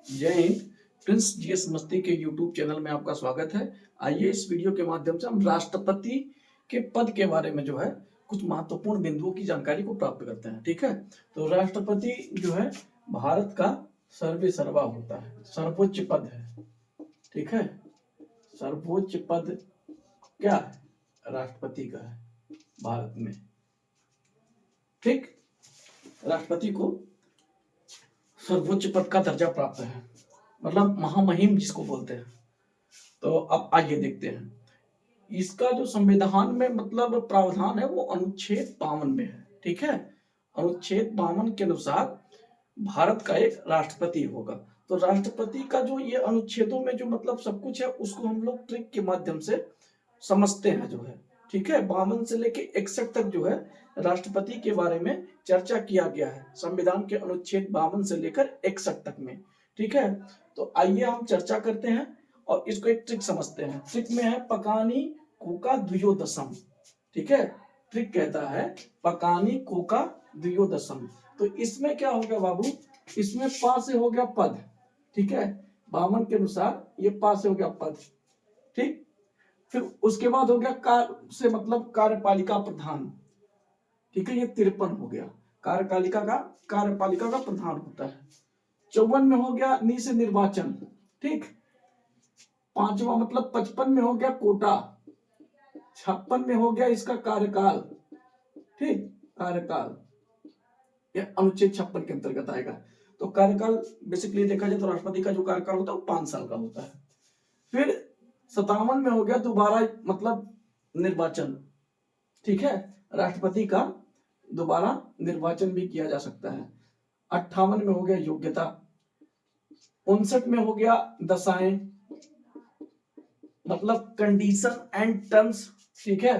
जय Hind. Prince GS मस्ती के यूट्यूब चैनल में आपका स्वागत है। आइए इस वीडियो के माध्यम से हम राष्ट्रपति के पद के बारे में जो है कुछ महत्वपूर्ण बिंदुओं की जानकारी को प्राप्त करते हैं। ठीक है, तो राष्ट्रपति जो है भारत का सर्वे सर्वा होता है, सर्वोच्च पद है। ठीक है, सर्वोच्च पद क्या है? राष्ट्रपति का है भारत में। ठीक, राष्ट्रपति को सर्वोच्च पद का दर्जा प्राप्त है, मतलब महामहिम जिसको बोलते हैं। तो अब आइए देखते हैं इसका जो संविधान में मतलब प्रावधान है वो अनुच्छेद 52 में है। ठीक है, अनुच्छेद 52 के अनुसार भारत का एक राष्ट्रपति होगा। तो राष्ट्रपति का जो ये अनुच्छेदों में जो मतलब सब कुछ है उसको हम लोग ट्रिक के माध्यम से समझते हैं जो है। ठीक है, 52 से लेके 61 तक जो है राष्ट्रपति के बारे में चर्चा किया गया है संविधान के अनुच्छेद 52 से लेकर 61 तक में। ठीक है, तो आइए हम चर्चा करते हैं और इसको एक ट्रिक समझते हैं। ट्रिक में है पकानी कोका द्वियोदशम। ठीक है, ट्रिक कहता है पकानी कोका द्वियोदशम। तो इसमें क्या हो गया बाबू, इसमें पा से हो गया पद। ठीक है, 52 के अनुसार ये पा से हो गया पद। ठीक, फिर उसके बाद हो गया कार्य से मतलब कार्यपालिका प्रधान। ठीक है, ये 53 हो गया। कार्यपालिका का प्रधान होता है। 54 में हो गया नी से निर्वाचन। ठीक, पांचवा मतलब 55 में हो गया कोटा। 56 में हो गया इसका कार्यकाल। ठीक, कार्यकाल ये अनुच्छेद 56 के अंतर्गत आएगा। तो कार्यकाल बेसिकली देखा जाए तो राष्ट्रपति का जो कार्यकाल होता है वो 5 साल का होता है। फिर 57 में हो गया दोबारा मतलब निर्वाचन। ठीक है, राष्ट्रपति का दोबारा निर्वाचन भी किया जा सकता है। 58 में हो गया योग्यता। 59 में हो गया दशाएं मतलब कंडीशन एंड टर्म्स। ठीक है,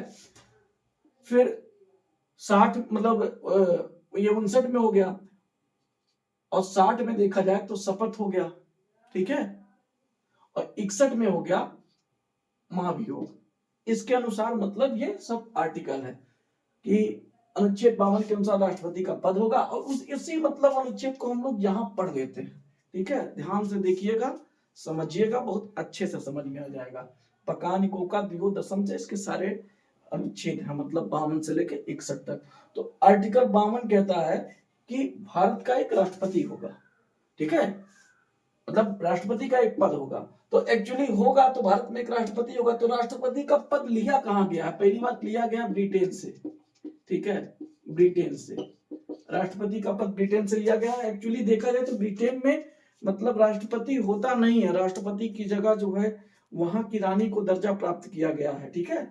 फिर 60 मतलब ये 59 में हो गया और 60 में देखा जाए तो शपथ हो गया। ठीक है, और 61 में हो गया महाभियोग। इसके अनुसार मतलब ये सब आर्टिकल है कि अनुच्छेद 52 के अनुसार राष्ट्रपति का पद होगा और इसी मतलब अनुच्छेद को हम लोग यहाँ पढ़ लेते हैं। ठीक है, ध्यान से देखिएगा, समझिएगा, बहुत अच्छे से समझ में आ जाएगा। पकानी कोका द्वियोदशम से इसके सारे अनुच्छेद हैं, मतलब 52 से लेकर 61 तक। तो आर्टिकल 52 कहता है कि भारत का एक राष्ट्रपति होगा। ठीक है, मतलब राष्ट्रपति का एक पद होगा। तो एक्चुअली होगा तो भारत में एक राष्ट्रपति होगा। तो राष्ट्रपति का पद लिया कहां गया है? पहली बात लिया गया ब्रिटेन से। ठीक है, ब्रिटेन से राष्ट्रपति का पद ब्रिटेन से लिया गया है। एक्चुअली देखा जाए तो ब्रिटेन में मतलब राष्ट्रपति होता नहीं है। राष्ट्रपति की जगह जो है वहां की रानी को दर्जा प्राप्त किया गया है। ठीक है,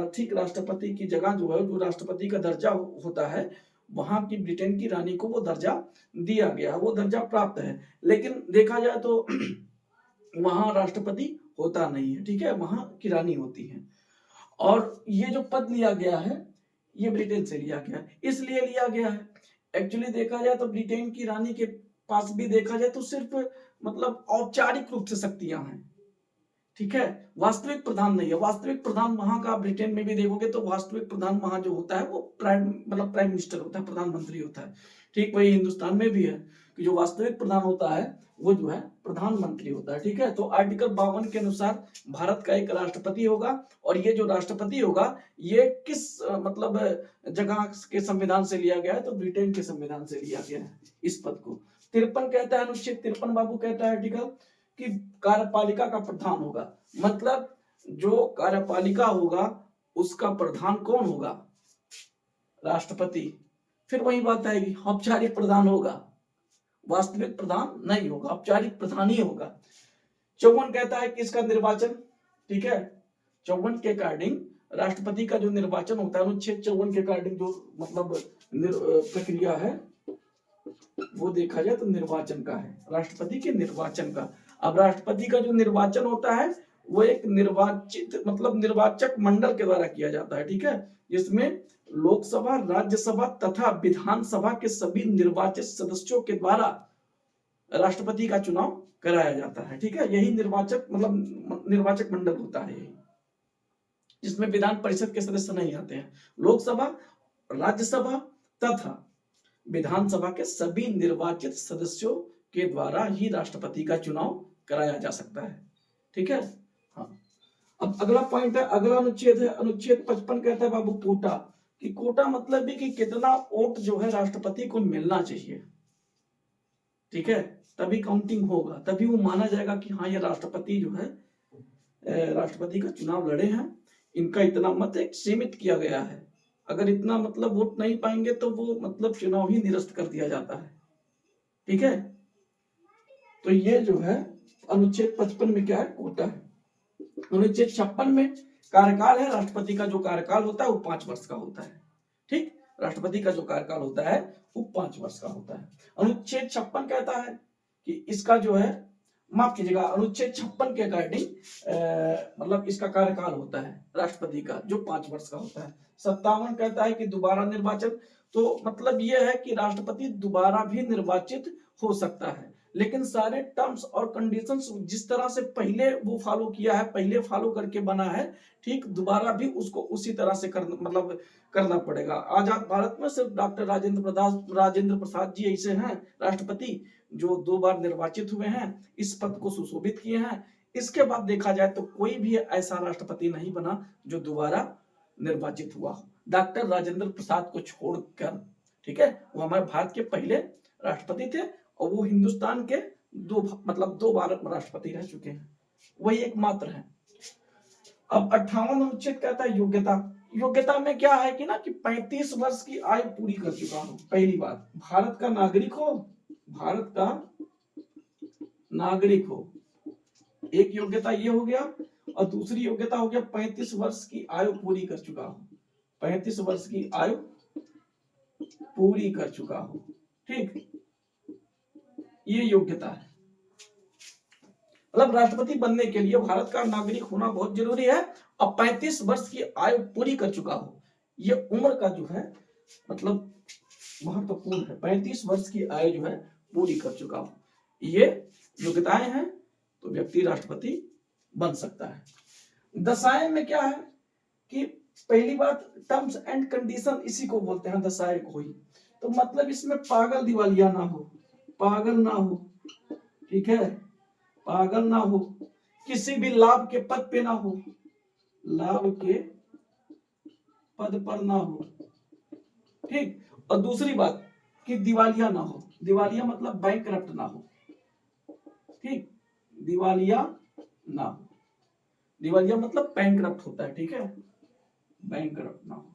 ठीक, राष्ट्रपति की जगह जो है जो राष्ट्रपति का दर्जा होता है वहां की ब्रिटेन की रानी को वो दर्जा दिया गया, वो दर्जा प्राप्त है। लेकिन देखा जाए तो वहां राष्ट्रपति होता नहीं है। ठीक है, वहां की रानी होती है। और ये जो पद लिया गया है ये ब्रिटेन से लिया गया है। इसलिए लिया गया है, एक्चुअली देखा जाए तो ब्रिटेन की रानी के पास भी देखा जाए तो सिर्फ मतलब औपचारिक रूप से शक्तियां हैं। ठीक है, वास्तविक प्रधान नहीं है। वास्तविक प्रधान वहां का ब्रिटेन में भी देखोगे तो वास्तविक प्रधान वहां जो होता है वो प्राइम मिनिस्टर होता है, प्रधानमंत्री होता है। ठीक, वही हिंदुस्तान में भी है कि जो वास्तविक प्रधान होता है वो जो है प्रधानमंत्री होता है। ठीक है, तो आर्टिकल 52 के अनुसार भारत का एक राष्ट्रपति होगा और ये जो राष्ट्रपति होगा ये किस मतलब जगह के संविधान से लिया गया है? तो ब्रिटेन के संविधान से लिया गया है इस पद को। 53 कहता है, अनुच्छेद 53 बाबू कहता है आर्टिकल कि कार्यपालिका का प्रधान होगा। मतलब जो कार्यपालिका होगा उसका प्रधान कौन होगा? राष्ट्रपति। फिर वही बात आएगी, औपचारिक प्रधान होगा, वास्तविक प्रधान नहीं होगा, औपचारिक प्रधान ही होगा। 54 कहता है कि इसका निर्वाचन, ठीक है, 54 के अकॉर्डिंग राष्ट्रपति का जो निर्वाचन होता है अनुच्छेद 54 के अकॉर्डिंग जो मतलब प्रक्रिया है वो देखा जाए तो निर्वाचन का है, राष्ट्रपति के निर्वाचन का। अब राष्ट्रपति का जो निर्वाचन होता है वो एक निर्वाचित मतलब निर्वाचक मंडल के द्वारा किया जाता है। ठीक है, जिसमें लोकसभा, राज्यसभा तथा विधानसभा के सभी निर्वाचित सदस्यों के द्वारा राष्ट्रपति का चुनाव कराया जाता है। ठीक है, यही निर्वाचक मतलब निर्वाचक मंडल होता है यही, जिसमें विधान परिषद के सदस्य नहीं आते हैं। लोकसभा, राज्यसभा तथा विधानसभा के सभी निर्वाचित सदस्यों के द्वारा ही राष्ट्रपति का चुनाव कराया जा सकता है। ठीक है। हाँ, अब अगला पॉइंट है, अगला अनुच्छेद है अनुच्छेद 55 कहता है बाबू कोटा, कि कोटा मतलब भी कि कितना वोट जो है राष्ट्रपति को मिलना चाहिए। ठीक है, तभी काउंटिंग होगा, तभी वो माना जाएगा कि हाँ ये राष्ट्रपति जो है राष्ट्रपति का चुनाव लड़े हैं, इनका इतना मत एक सीमित किया गया है। अगर इतना मतलब वोट नहीं पाएंगे तो वो मतलब चुनाव ही निरस्त कर दिया जाता है। ठीक है, तो ये जो है अनुच्छेद 55 में क्या है, कोटा है। अनुच्छेद 56 में कार्यकाल है, राष्ट्रपति का जो कार्यकाल होता है वो 5 वर्ष का होता है। ठीक, राष्ट्रपति का जो कार्यकाल होता है वो 5 वर्ष का होता है। अनुच्छेद 56 कहता है कि इसका जो है, माफ कीजिएगा, अनुच्छेद 56 के अकॉर्डिंग मतलब इसका कार्यकाल होता है राष्ट्रपति का जो 5 वर्ष का होता है। 57 कहता है कि दोबारा निर्वाचन, तो मतलब यह है कि राष्ट्रपति दोबारा भी निर्वाचित हो सकता है, लेकिन सारे टर्म्स और कंडीशंस जिस तरह से पहले वो फॉलो किया है, पहले फॉलो करके बना है, ठीक दोबारा भी उसको उसी तरह से करना पड़ेगा। आजाद भारत में सिर्फ डॉक्टर राजेंद्र प्रसाद जी ऐसे हैं राष्ट्रपति जो 2 बार निर्वाचित हुए हैं, इस पद को सुशोभित किए हैं। इसके बाद देखा जाए तो कोई भी ऐसा राष्ट्रपति नहीं बना जो दोबारा निर्वाचित हुआ हो, डॉक्टर राजेंद्र प्रसाद को छोड़कर। ठीक है, वो हमारे भारत के पहले राष्ट्रपति थे और वो हिंदुस्तान के 2 बार राष्ट्रपति रह चुके हैं, वही एकमात्र है। अब 58 अनुच्छेद कहता है योग्यता। योग्यता में क्या है कि 35 वर्ष की आयु पूरी कर चुका हो, पहली बात भारत का नागरिक हो, भारत का नागरिक हो, एक योग्यता ये हो गया। और दूसरी योग्यता हो गया 35 वर्ष की आयु पूरी कर चुका हो, 35 वर्ष की आयु पूरी कर चुका हो। ठीक, ये योग्यता है, मतलब राष्ट्रपति बनने के लिए भारत का नागरिक होना बहुत जरूरी है और 35 वर्ष की आयु पूरी कर चुका हो, ये उम्र का जो है मतलब महत्वपूर्ण है। 35 वर्ष की आयु जो है पूरी कर चुका हो, ये योग्यताएं हैं, तो व्यक्ति राष्ट्रपति बन सकता है। दशाएं में क्या है कि पहली बात टर्म्स एंड कंडीशन, इसी को बोलते हैं दशाएं को ही, तो मतलब इसमें पागल दिवालिया ना हो, पागल ना हो, ठीक है, पागल ना हो, किसी भी लाभ के पद पे ना हो, लाभ के पद पर ना हो। ठीक, और दूसरी बात कि दिवालिया ना हो, दिवालिया मतलब बैंकरप्ट ना हो। ठीक, दिवालिया ना हो, दिवालिया मतलब बैंकरप्ट होता है। ठीक है, बैंकरप्ट ना हो।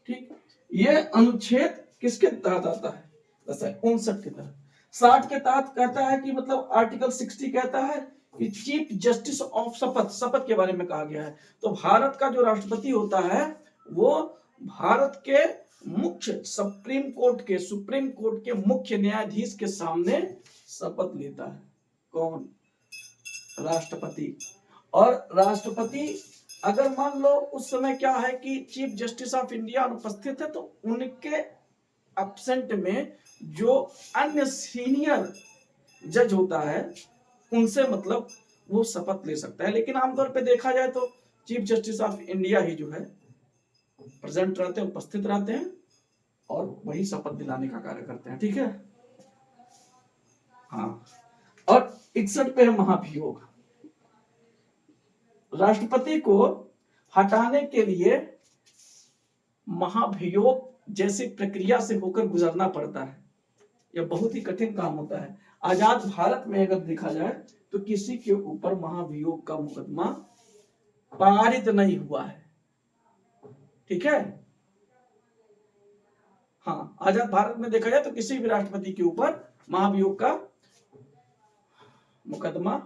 ठीक, ये अनुच्छेद किसके तहत आता है, 59 के तहत। 60 के तहत कहता है कि मतलब आर्टिकल 60 कहता है कि चीफ जस्टिस ऑफ शपथ, शपथ के बारे में कहा गया है। तो भारत का जो राष्ट्रपति होता है वो भारत के मुख्य सुप्रीम कोर्ट के मुख्य न्यायाधीश के सामने शपथ लेता है। कौन, राष्ट्रपति। और राष्ट्रपति अगर मान लो उस समय क्या है कि चीफ जस्टिस ऑफ इंडिया अनुपस्थित है, तो उनके एब्सेंट में जो अन्य सीनियर जज होता है उनसे मतलब वो शपथ ले सकता है। लेकिन आमतौर पे देखा जाए तो चीफ जस्टिस ऑफ इंडिया ही जो है प्रेजेंट रहते हैं, उपस्थित रहते हैं और वही शपथ दिलाने का कार्य करते हैं। ठीक है, हाँ। और 61 पे है महाभियोग। राष्ट्रपति को हटाने के लिए महाभियोग जैसी प्रक्रिया से होकर गुजरना पड़ता है, यह बहुत ही कठिन काम होता है। आजाद भारत में अगर देखा जाए तो किसी के ऊपर महाभियोग का मुकदमा पारित नहीं हुआ है। ठीक है, हाँ, आजाद भारत में देखा जाए तो किसी भी राष्ट्रपति के ऊपर महाभियोग का मुकदमा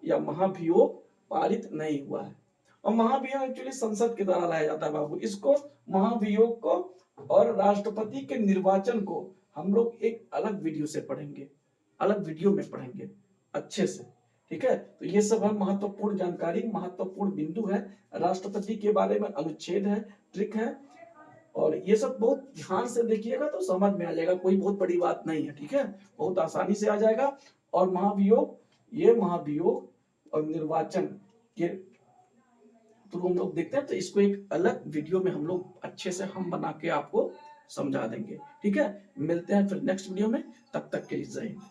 या महाभियोग पारित नहीं हुआ है। और महाभियोग एक्चुअली संसद के द्वारा लाया जाता है बाबू। इसको, महाभियोग को और राष्ट्रपति के निर्वाचन को हम लोग एक अलग वीडियो से पढ़ेंगे, अलग वीडियो में पढ़ेंगे अच्छे से। ठीक है, तो ये सब है महत्वपूर्ण जानकारी, महत्वपूर्ण बिंदु है राष्ट्रपति के बारे में, अनुच्छेद है, ट्रिक है, और ये सब बहुत ध्यान से देखिएगा तो समझ में आ जाएगा, कोई बहुत बड़ी बात नहीं है। ठीक है, बहुत आसानी से आ जाएगा। और महाभियोग, ये महाभियोग और निर्वाचन के तो हम लोग देखते हैं, तो इसको एक अलग वीडियो में हम लोग अच्छे से हम बना के आपको समझा देंगे। ठीक है, मिलते हैं फिर नेक्स्ट वीडियो में, तब तक के लिए जय हिंद।